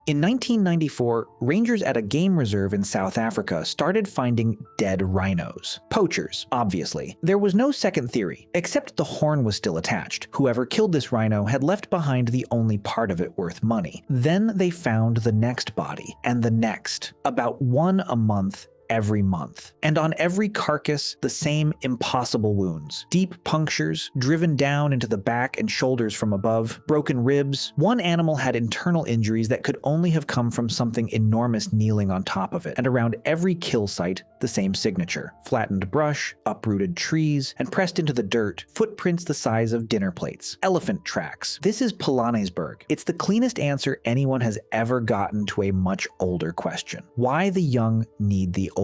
In 1994, rangers at a game reserve in South Africa started finding dead rhinos. Poachers, obviously. There was no second theory, except the horn was still attached. Whoever killed this rhino had left behind the only part of it worth money. Then they found the next body, and the next. About one a month every month. And on every carcass, the same impossible wounds. Deep punctures, driven down into the back and shoulders from above, broken ribs. One animal had internal injuries that could only have come from something enormous kneeling on top of it. And around every kill site, the same signature. Flattened brush, uprooted trees, and pressed into the dirt, footprints the size of dinner plates. Elephant tracks. This is Pilanesberg. It's the cleanest answer anyone has ever gotten to a much older question. Why the young need the old?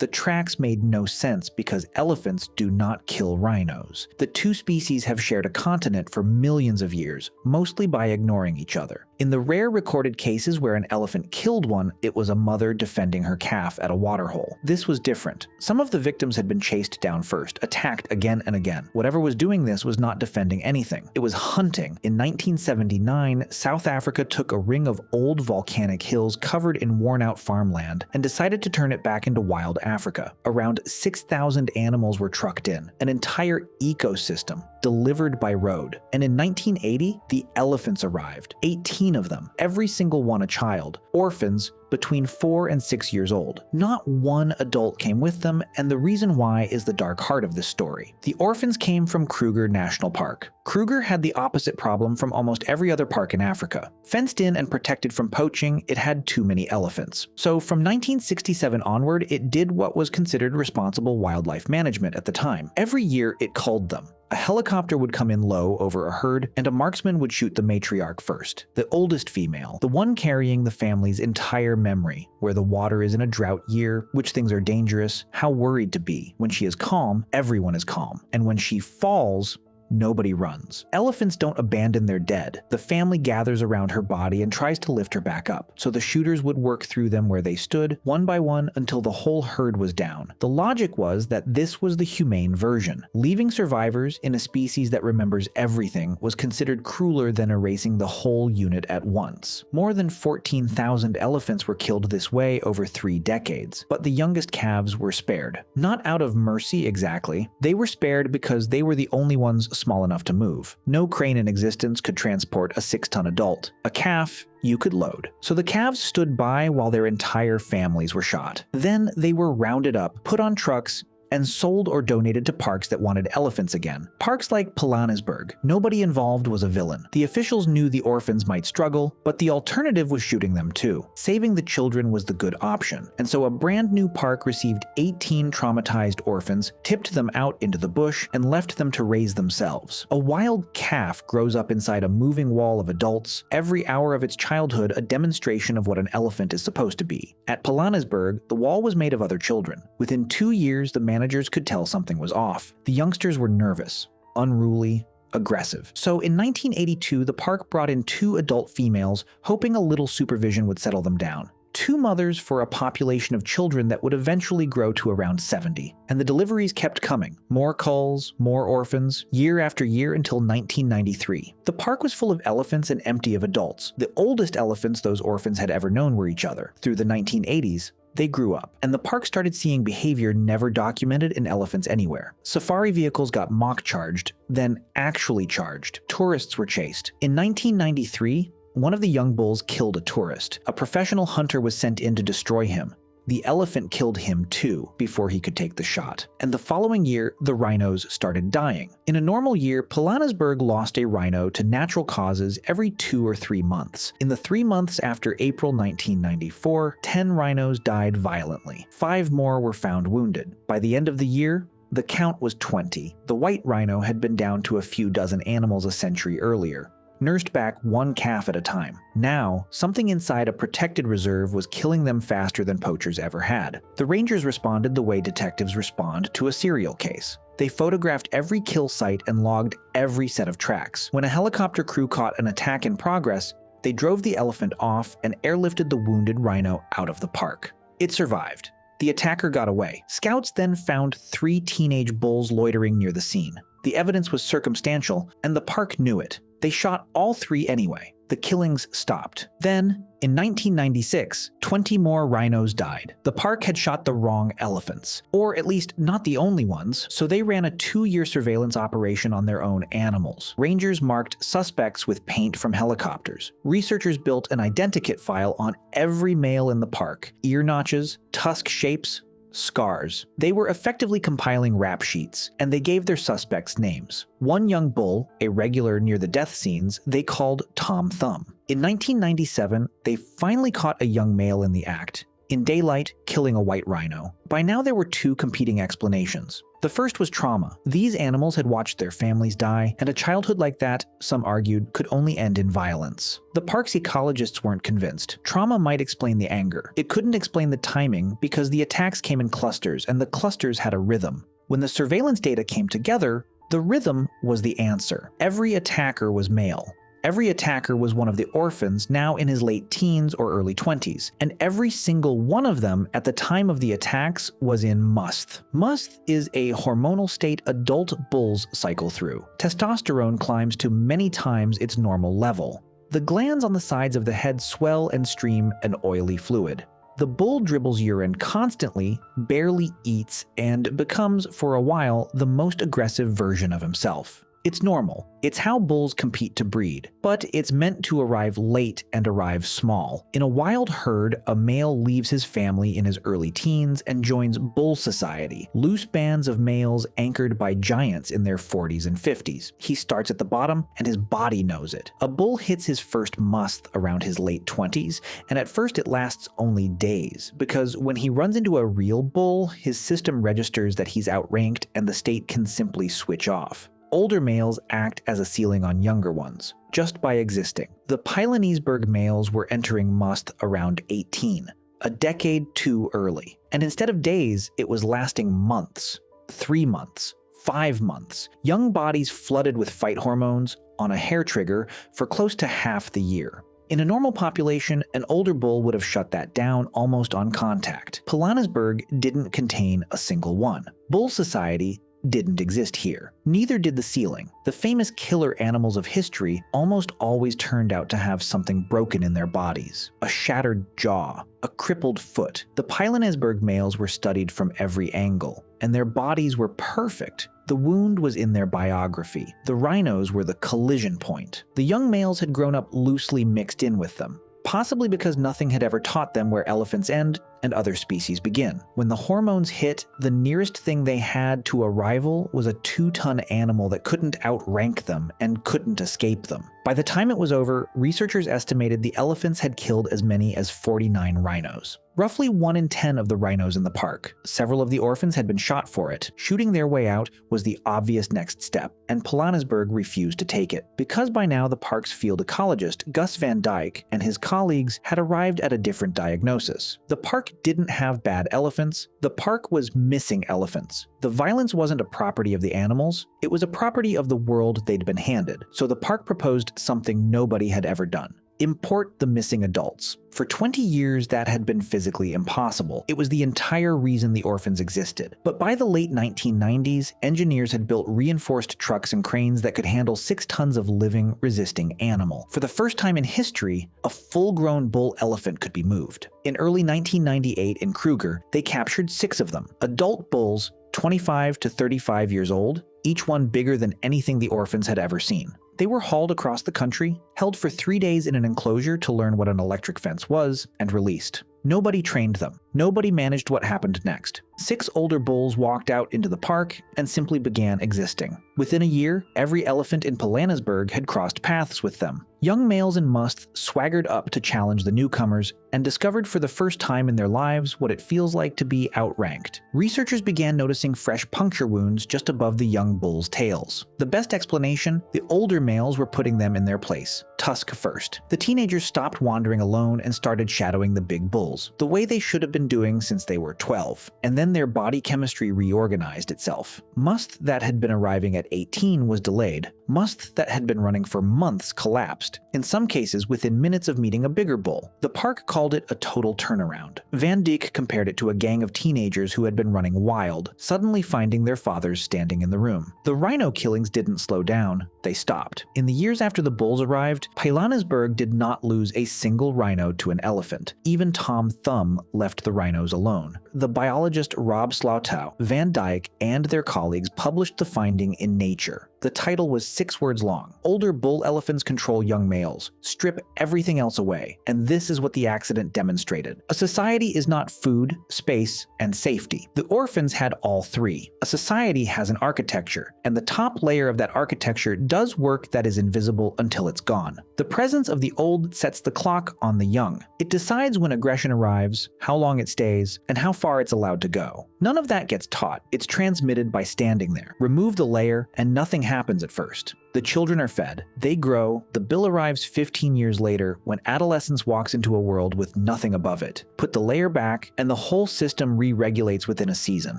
The tracks made no sense because elephants do not kill rhinos. The two species have shared a continent for millions of years, mostly by ignoring each other. In the rare recorded cases where an elephant killed one, it was a mother defending her calf at a waterhole. This was different. Some of the victims had been chased down first, attacked again and again. Whatever was doing this was not defending anything. It was hunting. In 1979, South Africa took a ring of old volcanic hills covered in worn-out farmland and decided to turn it back into wild Africa. Around 6,000 animals were trucked in, an entire ecosystem delivered by road. And in 1980, the elephants arrived, 18 of them, every single one a child, orphans between 4 and 6 years old. Not one adult came with them, and the reason why is the dark heart of this story. The orphans came from Kruger National Park. Kruger had the opposite problem from almost every other park in Africa. Fenced in and protected from poaching, it had too many elephants. So from 1967 onward, it did what was considered responsible wildlife management at the time. Every year, it culled them. A helicopter would come in low over a herd, and a marksman would shoot the matriarch first, the oldest female, the one carrying the family's entire memory, where the water is in a drought year, which things are dangerous, how worried to be. When she is calm, everyone is calm. And when she falls, nobody runs. Elephants don't abandon their dead. The family gathers around her body and tries to lift her back up, so the shooters would work through them where they stood, one by one, until the whole herd was down. The logic was that this was the humane version. Leaving survivors in a species that remembers everything was considered crueler than erasing the whole unit at once. More than 14,000 elephants were killed this way over 3 decades, but the youngest calves were spared. Not out of mercy exactly. They were spared because they were the only ones small enough to move. No crane in existence could transport a 6-ton adult. A calf you could load. So the calves stood by while their entire families were shot. Then they were rounded up, put on trucks, and sold or donated to parks that wanted elephants again. Parks like Pilanesberg. Nobody involved was a villain. The officials knew the orphans might struggle, but the alternative was shooting them too. Saving the children was the good option, and so a brand new park received 18 traumatized orphans, tipped them out into the bush, and left them to raise themselves. A wild calf grows up inside a moving wall of adults, every hour of its childhood a demonstration of what an elephant is supposed to be. At Pilanesberg, the wall was made of other children. Within 2 years, the managers could tell something was off. The youngsters were nervous, unruly, aggressive. So in 1982, the park brought in 2 adult females, hoping a little supervision would settle them down. 2 mothers for a population of children that would eventually grow to around 70. And the deliveries kept coming. More culls, more orphans, year after year until 1993. The park was full of elephants and empty of adults. The oldest elephants those orphans had ever known were each other. Through the 1980s, they grew up, and the park started seeing behavior never documented in elephants anywhere. Safari vehicles got mock charged, then actually charged. Tourists were chased. In 1993, one of the young bulls killed a tourist. A professional hunter was sent in to destroy him. The elephant killed him too before he could take the shot. And the following year, the rhinos started dying. In a normal year, Pilanesberg lost a rhino to natural causes every 2 or 3 months. In the 3 months after April 1994, 10 rhinos died violently. 5 more were found wounded. By the end of the year, the count was 20. The white rhino had been down to a few dozen animals a century earlier, nursed back 1 calf at a time. Now, something inside a protected reserve was killing them faster than poachers ever had. The rangers responded the way detectives respond to a serial case. They photographed every kill site and logged every set of tracks. When a helicopter crew caught an attack in progress, they drove the elephant off and airlifted the wounded rhino out of the park. It survived. The attacker got away. Scouts then found 3 teenage bulls loitering near the scene. The evidence was circumstantial, and the park knew it. They shot all 3 anyway. The killings stopped. Then, in 1996, 20 more rhinos died. The park had shot the wrong elephants, or at least not the only ones, so they ran a 2-year surveillance operation on their own animals. Rangers marked suspects with paint from helicopters. Researchers built an identikit file on every male in the park: ear notches, tusk shapes, scars. They were effectively compiling rap sheets, and they gave their suspects names. One young bull, a regular near the death scenes, they called Tom Thumb. In 1997, they finally caught a young male in the act, in daylight, killing a white rhino. By now there were 2 competing explanations. The first was trauma. These animals had watched their families die, and a childhood like that, some argued, could only end in violence. The park's ecologists weren't convinced. Trauma might explain the anger. It couldn't explain the timing because the attacks came in clusters, and the clusters had a rhythm. When the surveillance data came together, the rhythm was the answer. Every attacker was male. Every attacker was one of the orphans, now in his late teens or early 20s, and every single one of them at the time of the attacks was in musth. Musth is a hormonal state adult bulls cycle through. Testosterone climbs to many times its normal level. The glands on the sides of the head swell and stream an oily fluid. The bull dribbles urine constantly, barely eats, and becomes, for a while, the most aggressive version of himself. It's normal. It's how bulls compete to breed, but it's meant to arrive late and arrive small. In a wild herd, a male leaves his family in his early teens and joins bull society, loose bands of males anchored by giants in their 40s and 50s. He starts at the bottom, and his body knows it. A bull hits his first musth around his late 20s, and at first it lasts only days, because when he runs into a real bull, his system registers that he's outranked and the state can simply switch off. Older males act as a ceiling on younger ones, just by existing. The Pilanesberg males were entering musth around 18, a decade too early. And instead of days, it was lasting months, 3 months, 5 months. Young bodies flooded with fight hormones on a hair trigger for close to half the year. In a normal population, an older bull would have shut that down almost on contact. Pilanesberg didn't contain a single one. Bull society didn't exist here. Neither did the ceiling. The famous killer animals of history almost always turned out to have something broken in their bodies. A shattered jaw, a crippled foot. The Pilanesberg males were studied from every angle, and their bodies were perfect. The wound was in their biography. The rhinos were the collision point. The young males had grown up loosely mixed in with them, possibly because nothing had ever taught them where elephants end and other species begin. When the hormones hit, the nearest thing they had to a rival was a 2-ton animal that couldn't outrank them and couldn't escape them. By the time it was over, researchers estimated the elephants had killed as many as 49 rhinos. Roughly 1 in 10 of the rhinos in the park. Several of the orphans had been shot for it. Shooting their way out was the obvious next step, and Pilanesberg refused to take it. Because by now the park's field ecologist, Gus van Dyk, and his colleagues had arrived at a different diagnosis. The park didn't have bad elephants. The park was missing elephants. The violence wasn't a property of the animals, it was a property of the world they'd been handed. So the park proposed something nobody had ever done: import the missing adults. For 20 years, that had been physically impossible. It was the entire reason the orphans existed. But by the late 1990s, engineers had built reinforced trucks and cranes that could handle 6 tons of living, resisting animal. For the first time in history, a full-grown bull elephant could be moved. In early 1998 in Kruger, they captured 6 of them. Adult bulls, 25 to 35 years old, each one bigger than anything the orphans had ever seen. They were hauled across the country, held for 3 days in an enclosure to learn what an electric fence was, and released. Nobody trained them. Nobody managed what happened next. 6 older bulls walked out into the park and simply began existing. Within a year, every elephant in Pilanesberg had crossed paths with them. Young males in musth swaggered up to challenge the newcomers and discovered for the first time in their lives what it feels like to be outranked. Researchers began noticing fresh puncture wounds just above the young bulls' tails. The best explanation: the older males were putting them in their place, tusk first. The teenagers stopped wandering alone and started shadowing the big bulls, the way they should have been doing since they were 12. And then Then their body chemistry reorganized itself. Musth that had been arriving at 18 was delayed. Musth that had been running for months collapsed, in some cases within minutes of meeting a bigger bull. The park called it a total turnaround. Van Dyk compared it to a gang of teenagers who had been running wild, suddenly finding their fathers standing in the room. The rhino killings didn't slow down, they stopped. In the years after the bulls arrived, Pilanesberg did not lose a single rhino to an elephant. Even Tom Thumb left the rhinos alone. The biologist Rob Slotow, Van Dyk, and their colleagues published the finding in Nature. The title was 6 words long. Older bull elephants control young males, strip everything else away, and this is what the accident demonstrated. A society is not food, space, and safety. The orphans had all three. A society has an architecture, and the top layer of that architecture does work that is invisible until it's gone. The presence of the old sets the clock on the young. It decides when aggression arrives, how long it stays, and how far it's allowed to go. None of that gets taught. It's transmitted by standing there. Remove the layer, and nothing happens at first. The children are fed, they grow, the bill arrives 15 years later when adolescence walks into a world with nothing above it. Put the layer back, and the whole system re-regulates within a season.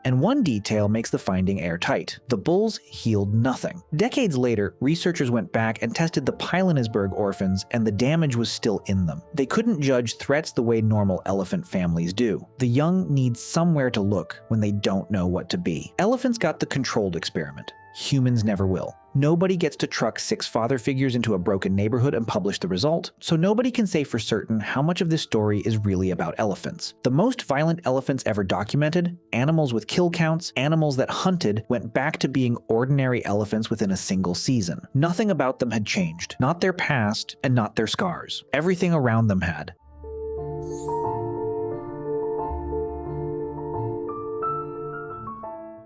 And one detail makes the finding airtight. The bulls healed nothing. Decades later, researchers went back and tested the Pilanesberg orphans, and the damage was still in them. They couldn't judge threats the way normal elephant families do. The young need somewhere to look when they don't know what to be. Elephants got the controlled experiment. Humans never will. Nobody gets to truck 6 father figures into a broken neighborhood and publish the result, so nobody can say for certain how much of this story is really about elephants. The most violent elephants ever documented, animals with kill counts, animals that hunted, went back to being ordinary elephants within a single season. Nothing about them had changed, not their past and not their scars. Everything around them had.